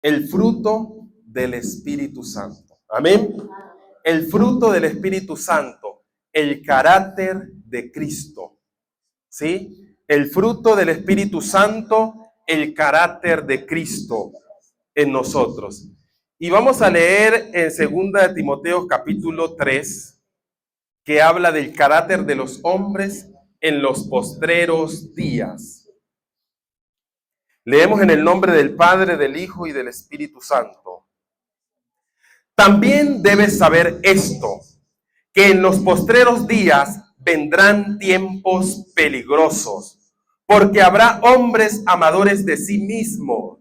El fruto del Espíritu Santo. Amén. El fruto del Espíritu Santo, el carácter de Cristo. ¿Sí? El fruto del Espíritu Santo, el carácter de Cristo en nosotros. Y vamos a leer en 2 de Timoteo capítulo 3, que habla del carácter de los hombres en los postreros días. Leemos en el nombre del Padre, del Hijo y del Espíritu Santo. También debes saber esto, que en los postreros días vendrán tiempos peligrosos, porque habrá hombres amadores de sí mismos,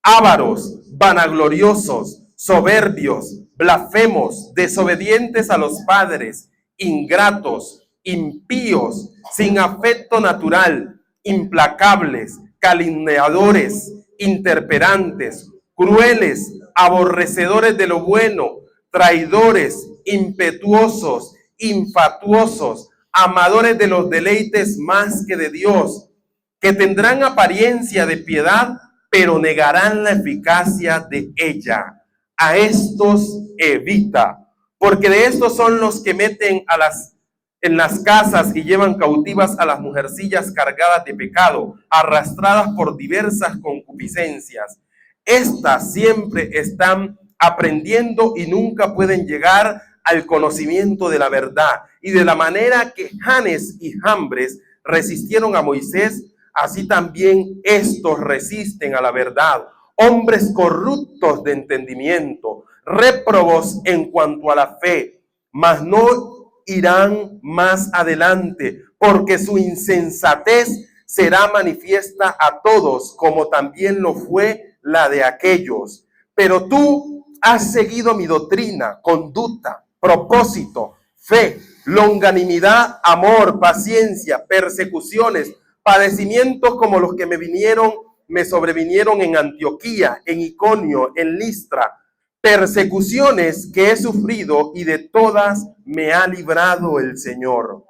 ávaros, vanagloriosos, soberbios, blasfemos, desobedientes a los padres, ingratos, impíos, sin afecto natural, implacables, calumniadores, interperantes, crueles, aborrecedores de lo bueno, traidores, impetuosos, infatuosos, amadores de los deleites más que de Dios, que tendrán apariencia de piedad, pero negarán la eficacia de ella. A estos evita, porque de estos son los que meten en las casas y llevan cautivas a las mujercillas cargadas de pecado, arrastradas por diversas concupiscencias. Estas siempre están aprendiendo y nunca pueden llegar al conocimiento de la verdad. Y de la manera que Janes y Jambres resistieron a Moisés, así también estos resisten a la verdad. Hombres corruptos de entendimiento, réprobos en cuanto a la fe, mas no irán más adelante, porque su insensatez será manifiesta a todos, como también lo fue la de aquellos. Pero tú has seguido mi doctrina, conducta, propósito, fe, longanimidad, amor, paciencia, persecuciones, padecimientos como los que me sobrevinieron en Antioquía, en Iconio, en Listra, persecuciones que he sufrido y de todas me ha librado el Señor.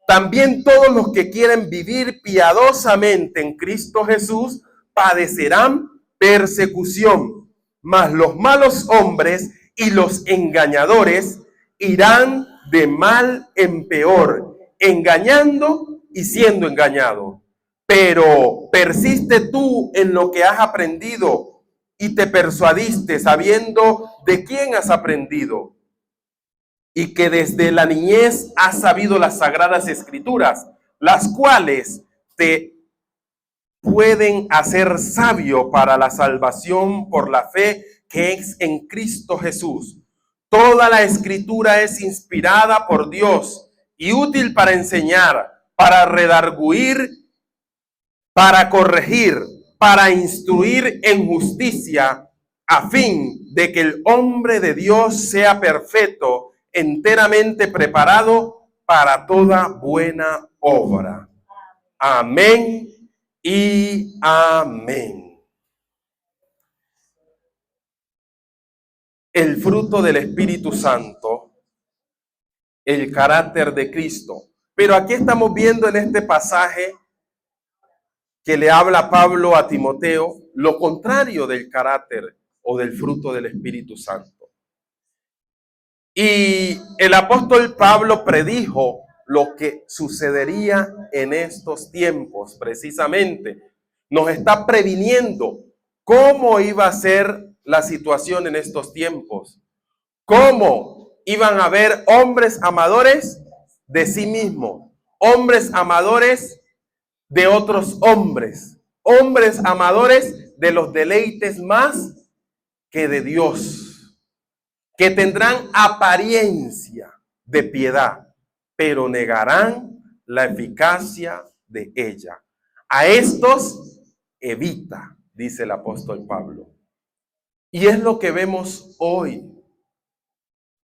También todos los que quieren vivir piadosamente en Cristo Jesús padecerán persecución, mas los malos hombres y los engañadores irán de mal en peor, engañando y siendo engañado. Pero persiste tú en lo que has aprendido y te persuadiste sabiendo de quién has aprendido y que desde la niñez has sabido las sagradas escrituras, las cuales te pueden hacer sabio para la salvación por la fe que es en Cristo Jesús. Toda la escritura es inspirada por Dios y útil para enseñar, para redarguir, para corregir, para instruir en justicia, a fin de que el hombre de Dios sea perfecto, enteramente preparado para toda buena obra. Amén y amén. El fruto del Espíritu Santo, el carácter de Cristo. Pero aquí estamos viendo en este pasaje que le habla Pablo a Timoteo, lo contrario del carácter o del fruto del Espíritu Santo. Y el apóstol Pablo predijo lo que sucedería en estos tiempos, precisamente. Nos está previniendo cómo iba a ser la situación en estos tiempos. Cómo iban a haber hombres amadores de sí mismos, hombres amadores de otros hombres, hombres amadores de los deleites más que de Dios, que tendrán apariencia de piedad, pero negarán la eficacia de ella. A estos evita, dice el apóstol Pablo. Y es lo que vemos hoy.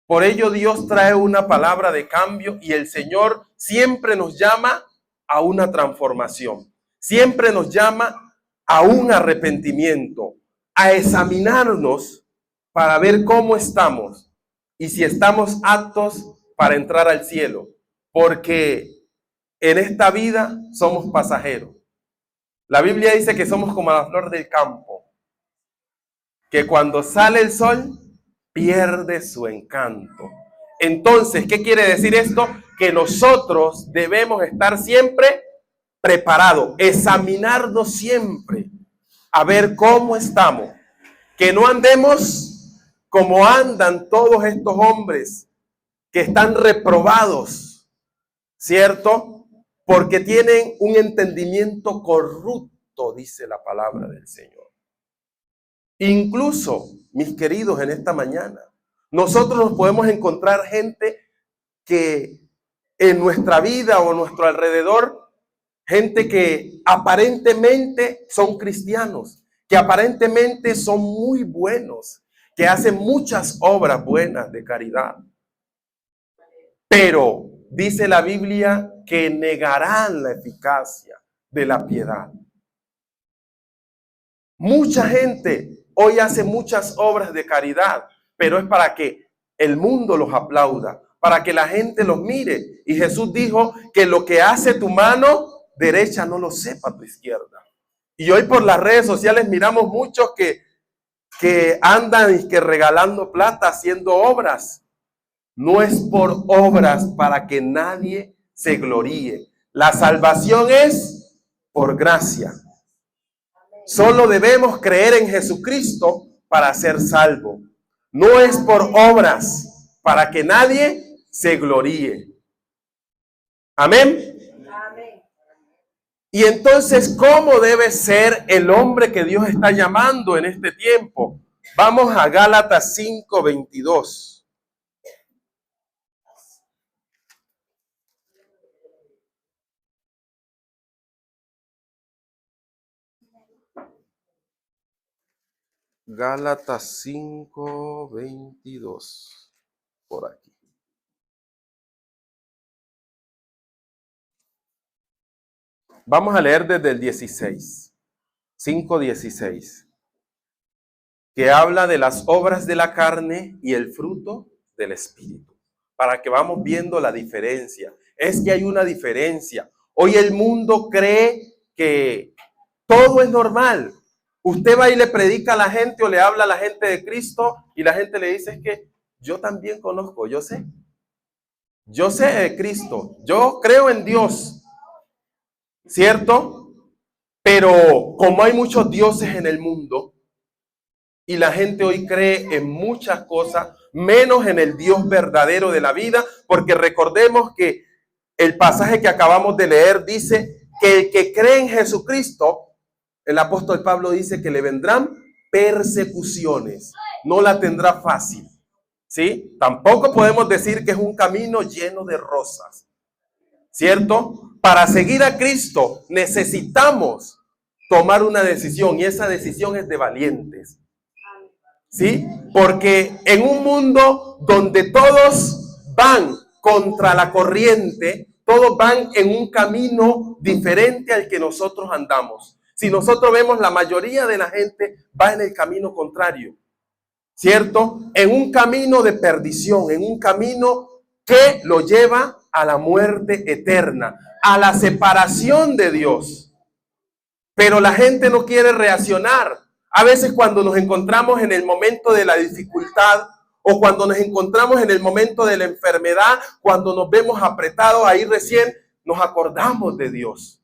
Por ello Dios trae una palabra de cambio y el Señor siempre nos llama a una transformación. Siempre nos llama a un arrepentimiento, a examinarnos para ver cómo estamos y si estamos aptos para entrar al cielo. Porque en esta vida somos pasajeros. La Biblia dice que somos como la flor del campo. que cuando sale el sol pierde su encanto. Entonces, ¿qué quiere decir esto? Que nosotros debemos estar siempre preparados, examinarnos siempre, a ver cómo estamos. Que no andemos como andan todos estos hombres que están reprobados, ¿cierto? Porque tienen un entendimiento corrupto, dice la palabra del Señor. Incluso, mis queridos, en esta mañana, nosotros nos podemos encontrar gente que en nuestra vida o a nuestro alrededor, gente que aparentemente son cristianos, que aparentemente son muy buenos, que hacen muchas obras buenas de caridad. Pero dice la Biblia que negarán la eficacia de la piedad. Mucha gente hoy hace muchas obras de caridad, pero es para que el mundo los aplauda, para que la gente los mire. Y Jesús dijo que lo que hace tu mano derecha no lo sepa tu izquierda. Y hoy por las redes sociales miramos muchos que andan y que regalando plata haciendo obras. No es por obras para que nadie se gloríe. La salvación es por gracia. Solo debemos creer en Jesucristo para ser salvo. No es por obras para que nadie se gloríe. Amén. Y entonces, ¿cómo debe ser el hombre que Dios está llamando en este tiempo? Vamos a Gálatas 5:22. Gálatas 5:22. Por aquí. Vamos a leer desde el 16. 5:16. Que habla de las obras de la carne y el fruto del Espíritu. Para que vamos viendo la diferencia. Es que hay una diferencia. Hoy el mundo cree que todo es normal. Usted va y le predica a la gente o le habla a la gente de Cristo y la gente le dice, es que yo también conozco, yo sé de Cristo, yo creo en Dios, ¿cierto? Pero como hay muchos dioses en el mundo y la gente hoy cree en muchas cosas, menos en el Dios verdadero de la vida, porque recordemos que el pasaje que acabamos de leer dice que el que cree en Jesucristo, el apóstol Pablo dice que le vendrán persecuciones, no la tendrá fácil, ¿sí? Tampoco podemos decir que es un camino lleno de rosas, ¿cierto? Para seguir a Cristo necesitamos tomar una decisión y esa decisión es de valientes, ¿sí? Porque en un mundo donde todos van contra la corriente, todos van en un camino diferente al que nosotros andamos. Si nosotros vemos, la mayoría de la gente va en el camino contrario, ¿cierto? En un camino de perdición, en un camino que lo lleva a la muerte eterna, a la separación de Dios. Pero la gente no quiere reaccionar. A veces cuando nos encontramos en el momento de la dificultad o cuando nos encontramos en el momento de la enfermedad, cuando nos vemos apretados, ahí recién nos acordamos de Dios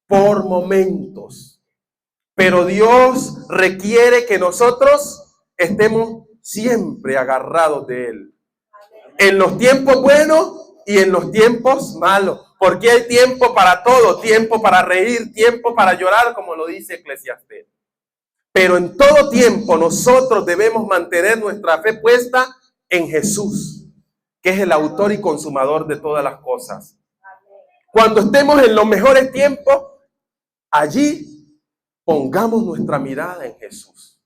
por momentos. Pero Dios requiere que nosotros estemos siempre agarrados de Él. En los tiempos buenos y en los tiempos malos. Porque hay tiempo para todo, tiempo para reír, tiempo para llorar, como lo dice Eclesiastés. Pero en todo tiempo nosotros debemos mantener nuestra fe puesta en Jesús, que es el autor y consumador de todas las cosas. Cuando estemos en los mejores tiempos, allí pongamos nuestra mirada en Jesús.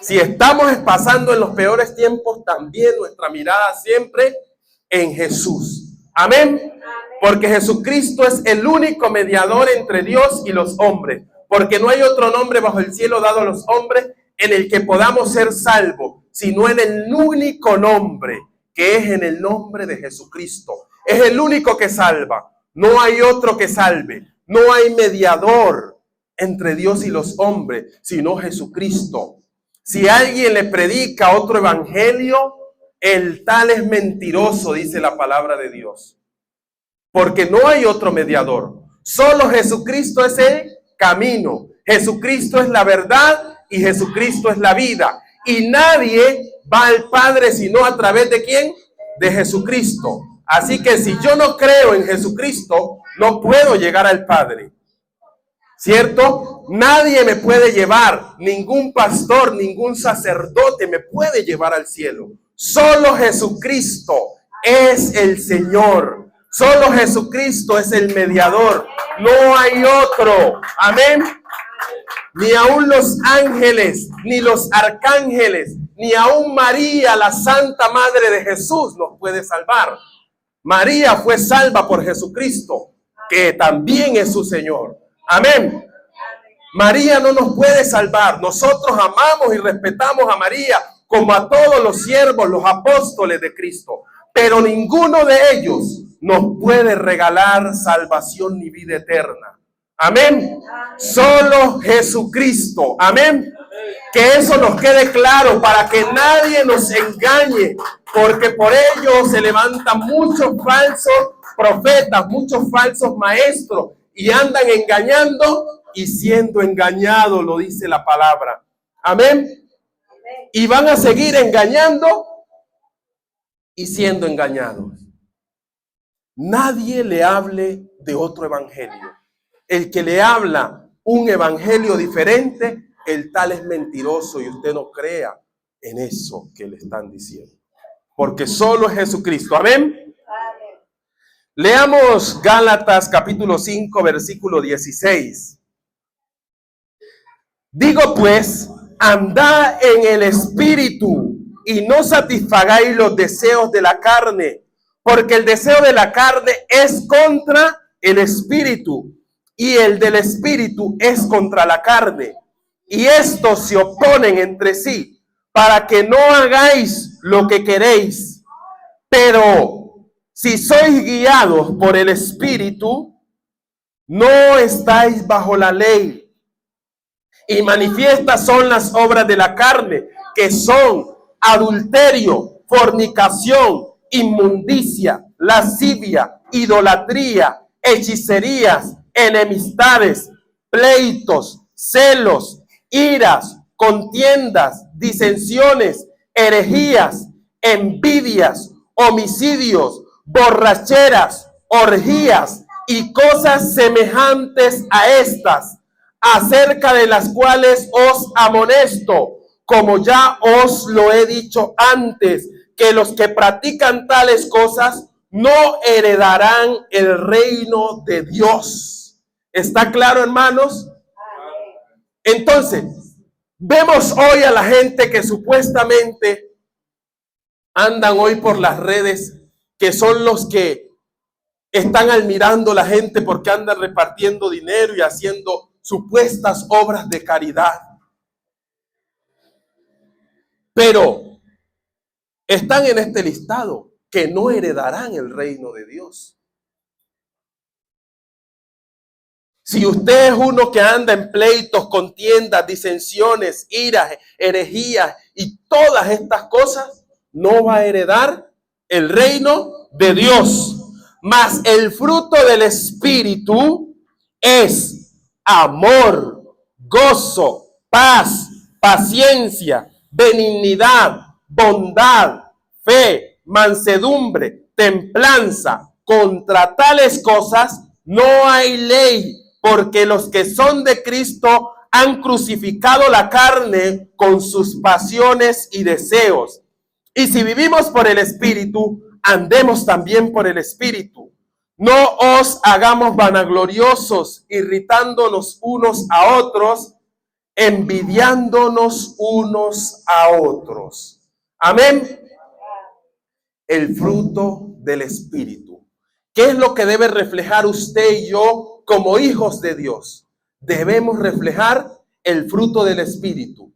Si estamos pasando en los peores tiempos, también nuestra mirada siempre en Jesús. Amén. Porque Jesucristo es el único mediador entre Dios y los hombres. Porque no hay otro nombre bajo el cielo dado a los hombres en el que podamos ser salvos, sino en el único nombre, que es en el nombre de Jesucristo. Es el único que salva. No hay otro que salve. No hay mediador entre Dios y los hombres, sino Jesucristo. Si alguien le predica otro evangelio, el tal es mentiroso, dice la palabra de Dios. Porque no hay otro mediador. Solo Jesucristo es el camino. Jesucristo es la verdad y Jesucristo es la vida. Y nadie va al Padre sino a través de ¿quién? De Jesucristo. Así que si yo no creo en Jesucristo, no puedo llegar al Padre. ¿Cierto? Nadie me puede llevar, ningún pastor, ningún sacerdote me puede llevar al cielo. Solo Jesucristo es el Señor. Solo Jesucristo es el mediador. No hay otro. Amén. Ni aun los ángeles, ni los arcángeles, ni aun María, la Santa Madre de Jesús, nos puede salvar. María fue salva por Jesucristo, que también es su Señor. Amén. María no nos puede salvar. Nosotros amamos y respetamos a María como a todos los siervos, los apóstoles de Cristo. Pero ninguno de ellos nos puede regalar salvación ni vida eterna. Amén. Solo Jesucristo. Amén. Que eso nos quede claro para que nadie nos engañe. Porque por ello se levantan muchos falsos profetas, muchos falsos maestros y andan engañando y siendo engañados, lo dice la palabra. Amén. Y van a seguir engañando y siendo engañados. Nadie le hable de otro evangelio. El que le habla un evangelio diferente, el tal es mentiroso y usted no crea en eso que le están diciendo. Porque solo es Jesucristo. Amén. Leamos Gálatas capítulo 5, versículo 16. Digo pues, andad en el Espíritu y no satisfagáis los deseos de la carne, porque el deseo de la carne es contra el Espíritu y el del Espíritu es contra la carne. Y estos se oponen entre sí para que no hagáis lo que queréis. Pero si sois guiados por el Espíritu, no estáis bajo la ley. Y manifiestas son las obras de la carne, que son adulterio, fornicación, inmundicia, lascivia, idolatría, hechicerías, enemistades, pleitos, celos, iras, contiendas, disensiones, herejías, envidias, homicidios, borracheras, orgías y cosas semejantes a estas, acerca de las cuales os amonesto, como ya os lo he dicho antes, que los que practican tales cosas no heredarán el reino de Dios. ¿Está claro, hermanos? Entonces, vemos hoy a la gente que supuestamente andan hoy por las redes, que son los que están admirando a la gente porque andan repartiendo dinero y haciendo supuestas obras de caridad. Pero están en este listado que no heredarán el reino de Dios. Si usted es uno que anda en pleitos, contiendas, disensiones, iras, herejías y todas estas cosas, no va a heredar el reino de Dios. Mas el fruto del Espíritu es amor, gozo, paz, paciencia, benignidad, bondad, fe, mansedumbre, templanza. Contra tales cosas no hay ley, porque los que son de Cristo han crucificado la carne con sus pasiones y deseos. Y si vivimos por el Espíritu, andemos también por el Espíritu. No os hagamos vanagloriosos, irritándonos unos a otros, envidiándonos unos a otros. Amén. El fruto del Espíritu. ¿Qué es lo que debe reflejar usted y yo como hijos de Dios? Debemos reflejar el fruto del Espíritu.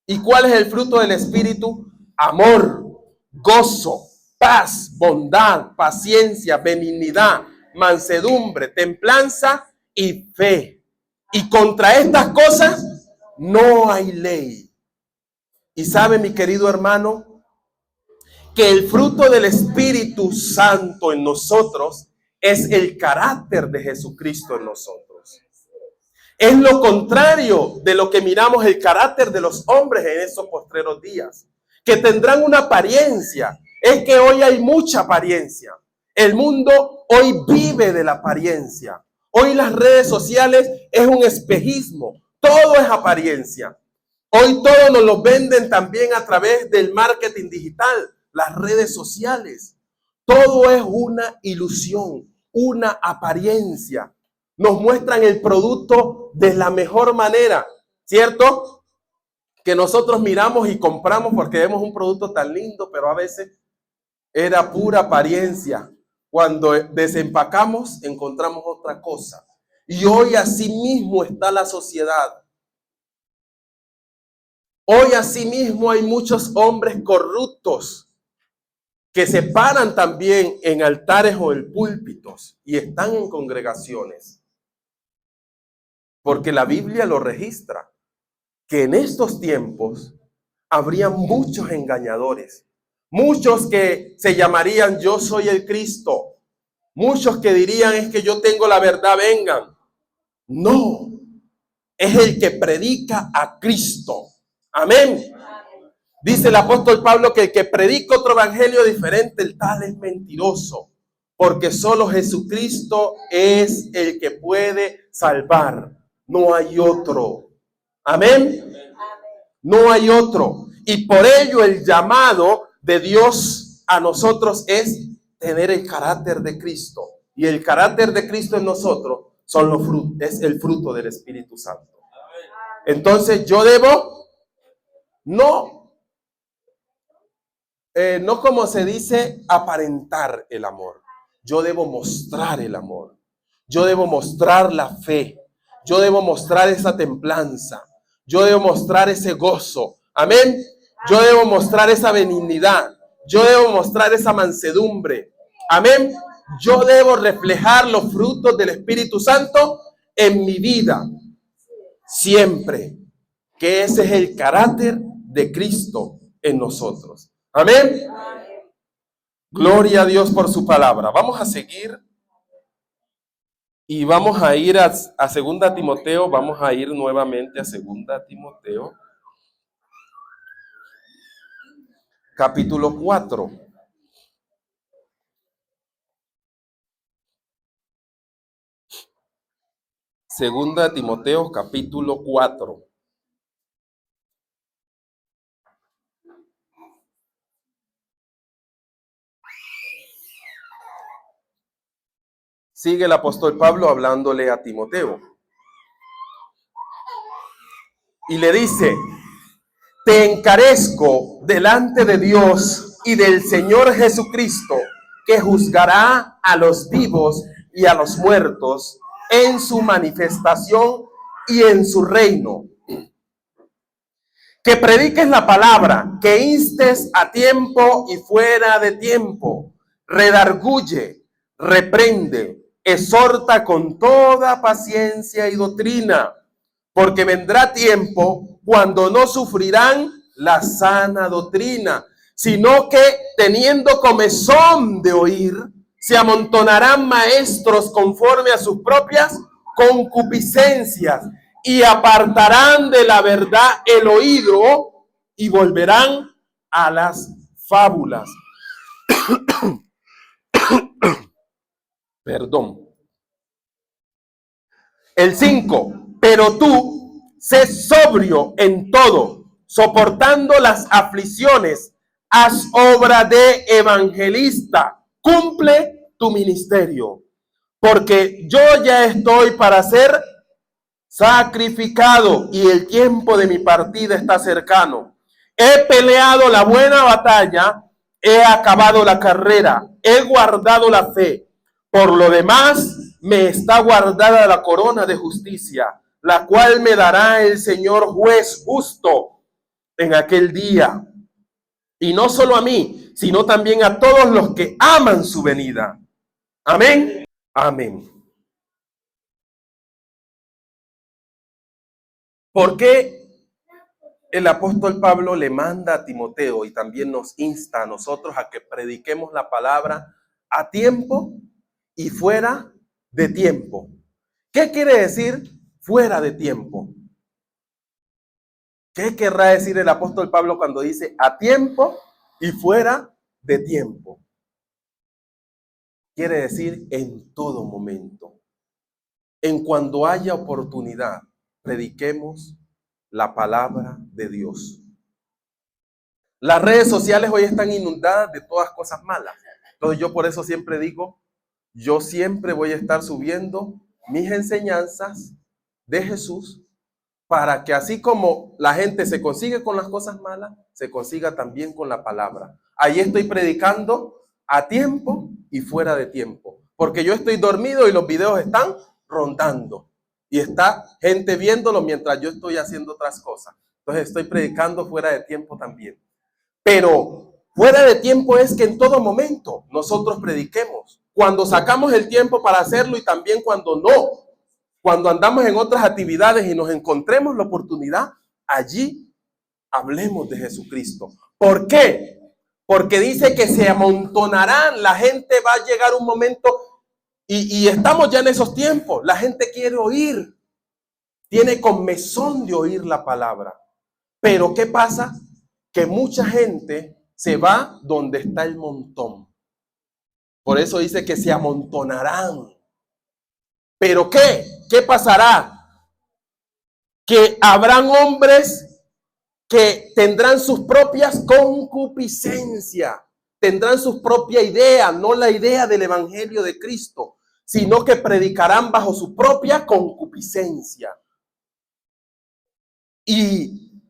¿Y cuál es el fruto del Espíritu? Amor, gozo, paz, bondad, paciencia, benignidad, mansedumbre, templanza y fe. Y contra estas cosas no hay ley. Y sabe, mi querido hermano, que el fruto del Espíritu Santo en nosotros es el carácter de Jesucristo en nosotros. Es lo contrario de lo que miramos el carácter de los hombres en estos postreros días, que tendrán una apariencia. Es que hoy hay mucha apariencia. El mundo hoy vive de la apariencia. Hoy las redes sociales es un espejismo. Todo es apariencia. Hoy todo nos lo venden también a través del marketing digital, las redes sociales. Todo es una ilusión, una apariencia. Nos muestran el producto de la mejor manera, ¿cierto? Que nosotros miramos y compramos porque vemos un producto tan lindo, pero a veces era pura apariencia. Cuando desempacamos, encontramos otra cosa. Y hoy así mismo está la sociedad. Hoy así mismo hay muchos hombres corruptos que se paran también en altares o en púlpitos y están en congregaciones. Porque la Biblia lo registra, que en estos tiempos habría muchos engañadores, muchos que se llamarían yo soy el Cristo, muchos que dirían es que yo tengo la verdad, vengan. No, es el que predica a Cristo. Amén. Dice el apóstol Pablo que el que predica otro evangelio diferente, el tal es mentiroso, porque solo Jesucristo es el que puede salvar. No hay otro. Amén. No hay otro. Y por ello el llamado de Dios a nosotros es tener el carácter de Cristo. Y el carácter de Cristo en nosotros son los frutos, es el fruto del Espíritu Santo. Entonces yo debo no como se dice, aparentar el amor. Yo debo mostrar el amor. Yo debo mostrar la fe. Yo debo mostrar esa templanza. Yo debo mostrar ese gozo. Amén. Yo debo mostrar esa benignidad. Yo debo mostrar esa mansedumbre. Amén. Yo debo reflejar los frutos del Espíritu Santo en mi vida. Siempre. Que ese es el carácter de Cristo en nosotros. Amén. Gloria a Dios por su palabra. Vamos a seguir y vamos a ir a 2 Timoteo. Vamos a ir nuevamente a 2 Timoteo, capítulo 4. Segunda Timoteo, capítulo 4. Sigue el apóstol Pablo hablándole a Timoteo. Y le dice, te encarezco delante de Dios y del Señor Jesucristo, que juzgará a los vivos y a los muertos en su manifestación y en su reino. Que prediques la palabra, que instes a tiempo y fuera de tiempo, redarguye, reprende, exhorta con toda paciencia y doctrina, porque vendrá tiempo cuando no sufrirán la sana doctrina, sino que teniendo comezón de oír, se amontonarán maestros conforme a sus propias concupiscencias y apartarán de la verdad el oído y volverán a las fábulas. Perdón. El 5. Pero tú, sé sobrio en todo, soportando las aflicciones, haz obra de evangelista, cumple tu ministerio, porque yo ya estoy para ser sacrificado y el tiempo de mi partida está cercano. He peleado la buena batalla, he acabado la carrera, he guardado la fe. Por lo demás, me está guardada la corona de justicia, la cual me dará el Señor juez justo en aquel día. Y no solo a mí, sino también a todos los que aman su venida. Amén. Amén. ¿Por qué El apóstol Pablo le manda a Timoteo y también nos insta a nosotros a que prediquemos la palabra a tiempo y fuera de tiempo. ¿Qué quiere decir fuera de tiempo? ¿Qué querrá decir el apóstol Pablo cuando dice a tiempo y fuera de tiempo? Quiere decir en todo momento. En cuando haya oportunidad, prediquemos la palabra de Dios. Las redes sociales hoy están inundadas de todas cosas malas. Entonces yo por eso siempre digo, yo siempre voy a estar subiendo mis enseñanzas de Jesús para que así como la gente se consigue con las cosas malas, se consiga también con la palabra. Ahí estoy predicando a tiempo y fuera de tiempo, porque yo estoy dormido y los videos están rondando y está gente viéndolo mientras yo estoy haciendo otras cosas. Entonces estoy predicando fuera de tiempo también. Pero fuera de tiempo es que en todo momento nosotros prediquemos. Cuando sacamos el tiempo para hacerlo y también cuando no. Cuando andamos en otras actividades y nos encontremos la oportunidad, allí hablemos de Jesucristo. ¿Por qué? Porque dice que se amontonarán, la gente va a llegar un momento y estamos ya en esos tiempos. La gente quiere oír, tiene comezón de oír la palabra. Pero ¿qué pasa? Que mucha gente se va donde está el montón. Por eso dice que se amontonarán. ¿Pero qué? ¿Qué pasará? Que habrán hombres que tendrán sus propias concupiscencias, tendrán su propia idea, no la idea del evangelio de Cristo, sino que predicarán bajo su propia concupiscencia. Y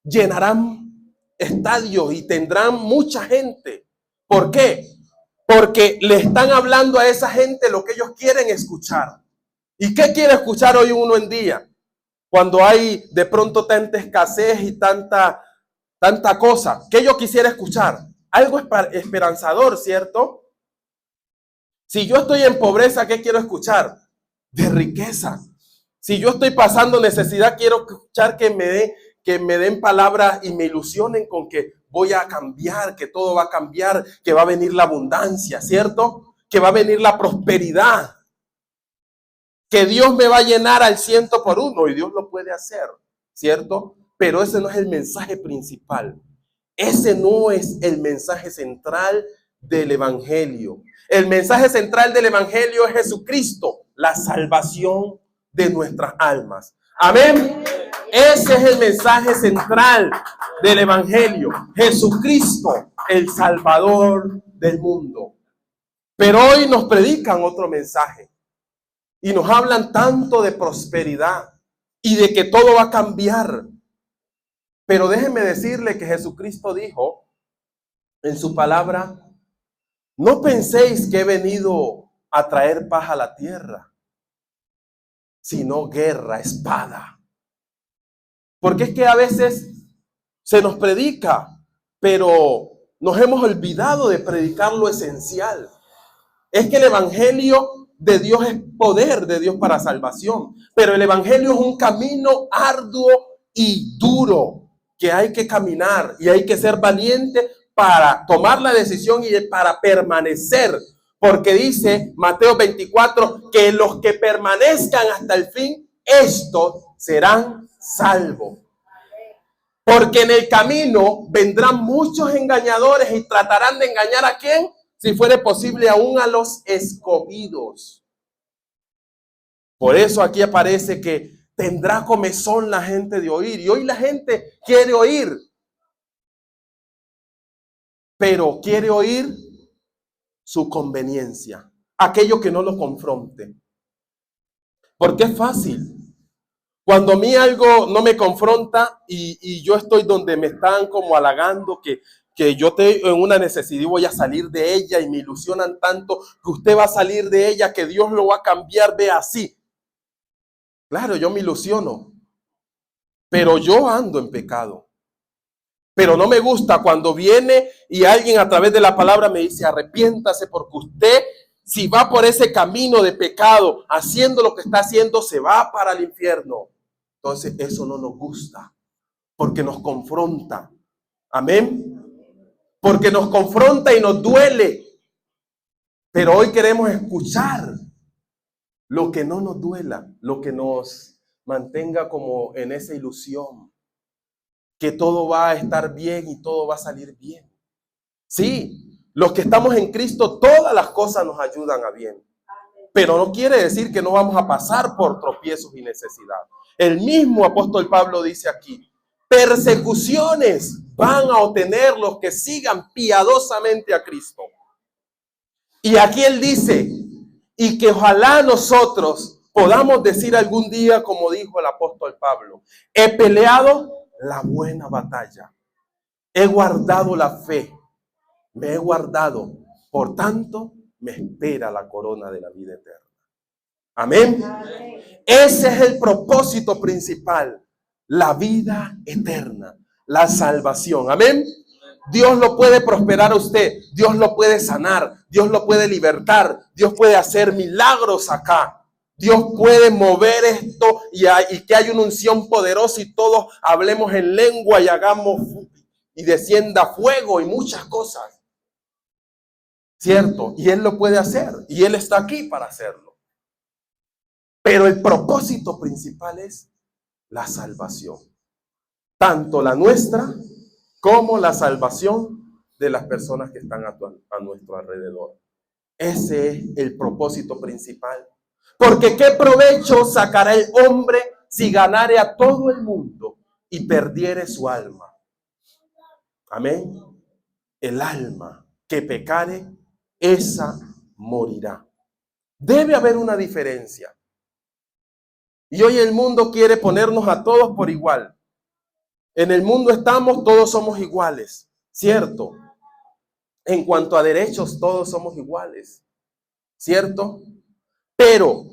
llenarán estadios y tendrán mucha gente. ¿Por qué? Porque le están hablando a esa gente lo que ellos quieren escuchar. ¿Y qué quiere escuchar hoy uno en día? Cuando hay de pronto tanta escasez y tanta cosa. ¿Qué yo quisiera escuchar? Algo esperanzador, ¿cierto? Si yo estoy en pobreza, ¿qué quiero escuchar? De riqueza. Si yo estoy pasando necesidad, quiero escuchar que me den palabras y me ilusionen con que voy a cambiar, que todo va a cambiar, que va a venir la abundancia, ¿cierto? Que va a venir la prosperidad, que Dios me va a llenar al 100%, y Dios lo puede hacer, ¿cierto? Pero ese no es el mensaje principal. Ese no es el mensaje central del evangelio. El mensaje central del evangelio es Jesucristo, la salvación de nuestras almas. Amén. Ese es el mensaje central del evangelio. Jesucristo, el Salvador del mundo. Pero hoy nos predican otro mensaje y nos hablan tanto de prosperidad y de que todo va a cambiar. Pero déjenme decirle que Jesucristo dijo en su palabra: no penséis que he venido a traer paz a la tierra, sino guerra, espada. Porque es que a veces se nos predica, pero nos hemos olvidado de predicar lo esencial. Es que el evangelio de Dios es poder de Dios para salvación, pero el evangelio es un camino arduo y duro que hay que caminar y hay que ser valiente para tomar la decisión y para permanecer. Porque dice Mateo 24 que los que permanezcan hasta el fin, estos serán salvos. Porque en el camino vendrán muchos engañadores y tratarán de engañar ¿a quién? Si fuere posible, aún a los escogidos. Por eso aquí aparece que tendrá comezón la gente de oír. Y hoy la gente quiere oír. Pero quiere oír su conveniencia. Aquello que no lo confronte. Porque es fácil. Cuando a mí algo no me confronta y yo estoy donde me están como halagando que yo estoy en una necesidad y voy a salir de ella y me ilusionan tanto que usted va a salir de ella, que Dios lo va a cambiar, ve así. Claro, yo me ilusiono, pero yo ando en pecado. Pero no me gusta cuando viene y alguien a través de la palabra me dice: arrepiéntase, porque usted, si va por ese camino de pecado, haciendo lo que está haciendo, se va para el infierno. Entonces eso no nos gusta. porque nos confronta. Amén. Porque nos confronta y nos duele. Pero hoy queremos escuchar lo que no nos duela, lo que nos mantenga como en esa ilusión, que todo va a estar bien y todo va a salir bien. Sí, los que estamos en Cristo, todas las cosas nos ayudan a bien. Pero no quiere decir que no vamos a pasar por tropiezos y necesidad. El mismo apóstol Pablo dice aquí, persecuciones van a obtener los que sigan piadosamente a Cristo. Y aquí él dice, y que ojalá nosotros podamos decir algún día, como dijo el apóstol Pablo, he peleado la buena batalla, he guardado la fe, me he guardado, por tanto me espera la corona de la vida eterna. Amén. Ese es el propósito principal, la vida eterna, la salvación. Amén. Dios lo puede prosperar a usted, Dios lo puede sanar, Dios lo puede libertar, Dios puede hacer milagros acá. Dios puede mover esto y que haya una unción poderosa y todos hablemos en lengua y hagamos y descienda fuego y muchas cosas. ¿Cierto? Y Él lo puede hacer y Él está aquí para hacerlo. Pero el propósito principal es la salvación. Tanto la nuestra como la salvación de las personas que están a nuestro alrededor. Ese es el propósito principal. Porque ¿qué provecho sacará el hombre si ganare a todo el mundo y perdiere su alma? Amén. El alma que pecare, esa morirá. Debe haber una diferencia. Y hoy el mundo quiere ponernos a todos por igual. En el mundo estamos, todos somos iguales, ¿cierto? En cuanto a derechos, todos somos iguales, ¿cierto? Pero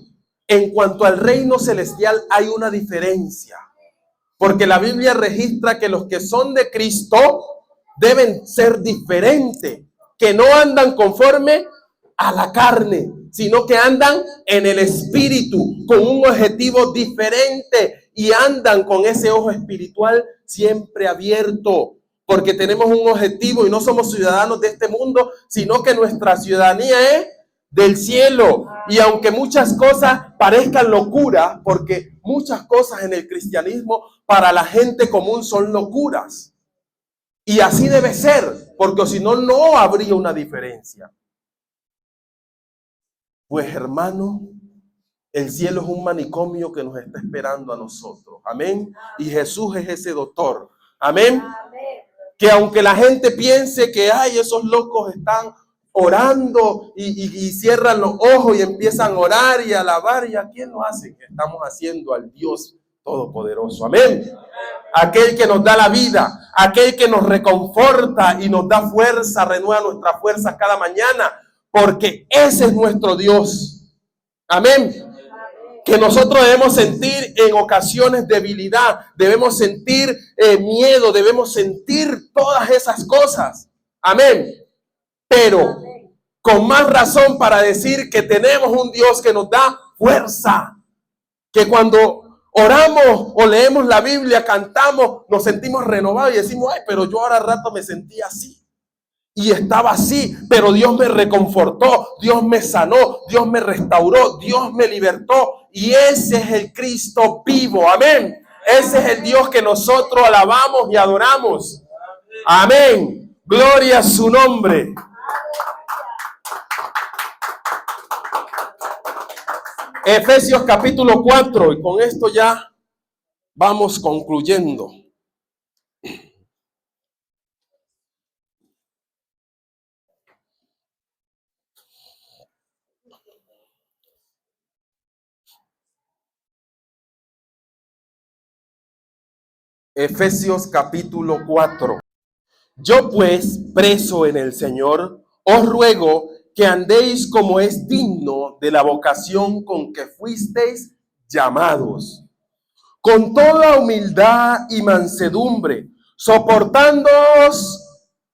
en cuanto al reino celestial hay una diferencia. Porque la Biblia registra que los que son de Cristo deben ser diferentes, que no andan conforme a la carne, sino que andan en el espíritu, con un objetivo diferente y andan con ese ojo espiritual siempre abierto, porque tenemos un objetivo y no somos ciudadanos de este mundo, sino que nuestra ciudadanía es del cielo. Y aunque muchas cosas parezcan locura, porque muchas cosas en el cristianismo para la gente común son locuras. Y así debe ser, porque si no, no habría una diferencia. Pues hermano, el cielo es un manicomio que nos está esperando a nosotros. Amén. Y Jesús es ese doctor. Amén. Que aunque la gente piense que ay, esos locos están orando y cierran los ojos y empiezan a orar y a alabar, ¿y a quién lo hacen? Estamos haciendo al Dios Todopoderoso. Amén. Aquel que nos da la vida, aquel que nos reconforta y nos da fuerza, renueva nuestras fuerzas cada mañana, porque ese es nuestro Dios. Amén. Que nosotros debemos sentir en ocasiones debilidad, debemos sentir miedo, debemos sentir todas esas cosas. Amén. Pero con más razón para decir que tenemos un Dios que nos da fuerza, que cuando oramos o leemos la Biblia, cantamos, nos sentimos renovados y decimos, ay, pero yo ahora al rato me sentía así. Y estaba así, pero Dios me reconfortó, Dios me sanó, Dios me restauró, Dios me libertó. Y ese es el Cristo vivo, amén. Ese es el Dios que nosotros alabamos y adoramos. Amén. Gloria a su nombre. Efesios capítulo 4, y con esto ya vamos concluyendo. Efesios capítulo 4. Yo pues, preso en el Señor, os ruego que andéis como es digno de la vocación con que fuisteis llamados, con toda humildad y mansedumbre, soportándoos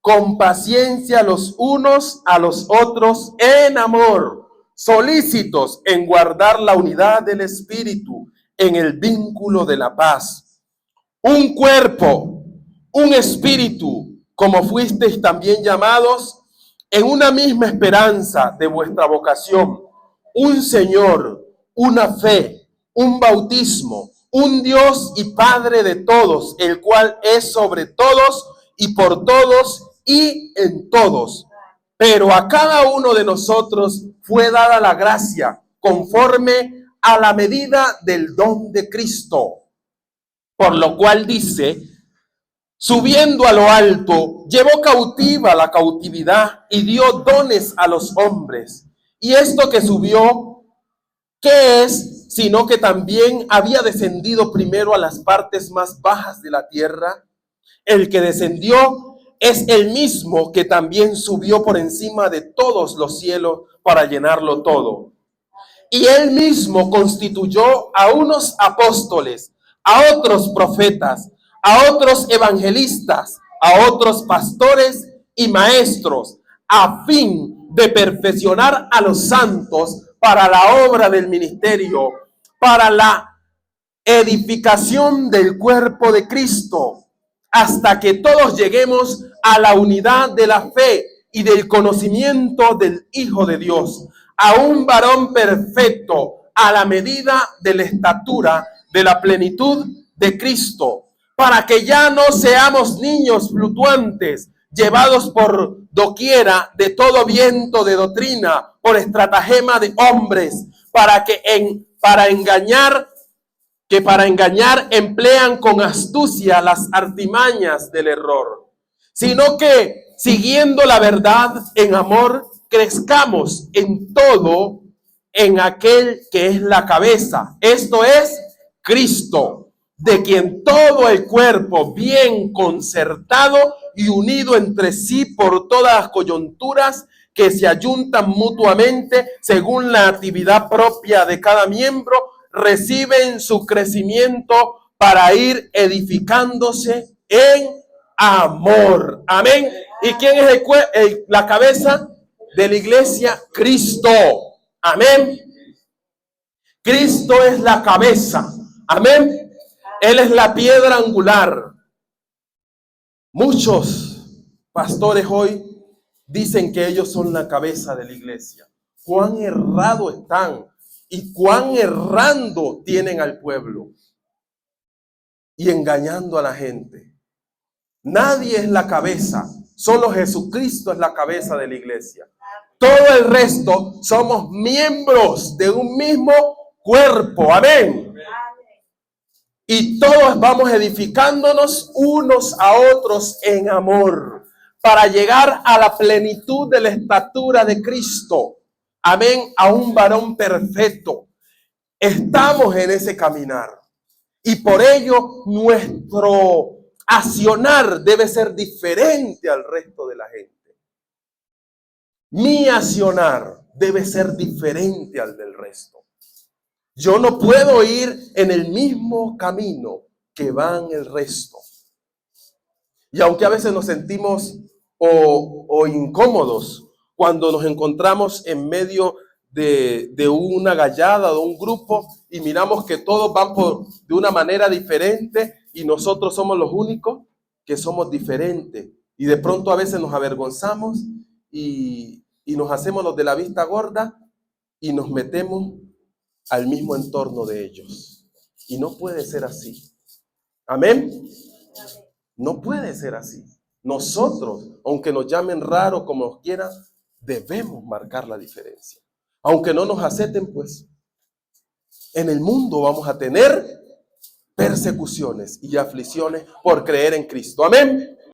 con paciencia los unos a los otros en amor, solícitos en guardar la unidad del Espíritu en el vínculo de la paz. un cuerpo, un espíritu, como fuisteis también llamados, en una misma esperanza de vuestra vocación, un Señor, una fe, un bautismo, un Dios y Padre de todos, el cual es sobre todos y por todos y en todos. Pero a cada uno de nosotros fue dada la gracia conforme a la medida del don de Cristo. Por lo cual dice, subiendo a lo alto, llevó cautiva la cautividad y dio dones a los hombres. Y esto que subió, ¿qué es? Sino que también había descendido primero a las partes más bajas de la tierra. El que descendió es el mismo que también subió por encima de todos los cielos para llenarlo todo. Y él mismo constituyó a unos apóstoles, a otros profetas, a otros evangelistas, a otros pastores y maestros, a fin de perfeccionar a los santos para la obra del ministerio, para la edificación del cuerpo de Cristo, hasta que todos lleguemos a la unidad de la fe y del conocimiento del Hijo de Dios, a un varón perfecto, a la medida de la estatura de la plenitud de Cristo, para que ya no seamos niños fluctuantes, llevados por doquiera de todo viento de doctrina, por estratagema de hombres, para engañar emplean con astucia las artimañas del error, sino que siguiendo la verdad en amor, crezcamos en todo en aquel que es la cabeza, esto es Cristo, de quien todo el cuerpo bien concertado y unido entre sí por todas las coyunturas que se ayuntan mutuamente según la actividad propia de cada miembro, reciben su crecimiento para ir edificándose en amor. Amén. ¿Y quién es la cabeza de la iglesia? Cristo. Amén. Cristo es la cabeza. Amén. Él es la piedra angular. Muchos pastores hoy dicen que ellos son la cabeza de la iglesia. Cuán errado están y cuán errando tienen al pueblo y engañando a la gente. Nadie es la cabeza, solo Jesucristo es la cabeza de la iglesia. Todo el resto somos miembros de un mismo cuerpo. Amén. Y todos vamos edificándonos unos a otros en amor para llegar a la plenitud de la estatura de Cristo. Amén, a un varón perfecto. Estamos en ese caminar. Y por ello nuestro accionar debe ser diferente al resto de la gente. Mi accionar debe ser diferente al del resto. Yo no puedo ir en el mismo camino que van el resto. Y aunque a veces nos sentimos o incómodos cuando nos encontramos en medio de una gallada, de un grupo, y miramos que todos van de una manera diferente y nosotros somos los únicos que somos diferentes. Y de pronto a veces nos avergonzamos y nos hacemos los de la vista gorda y nos metemos al mismo entorno de ellos. Y no puede ser así. Amén. No puede ser así. Nosotros, aunque nos llamen raros como nos quieran, debemos marcar la diferencia. Aunque no nos acepten, pues en el mundo vamos a tener persecuciones y aflicciones por creer en Cristo. Amén.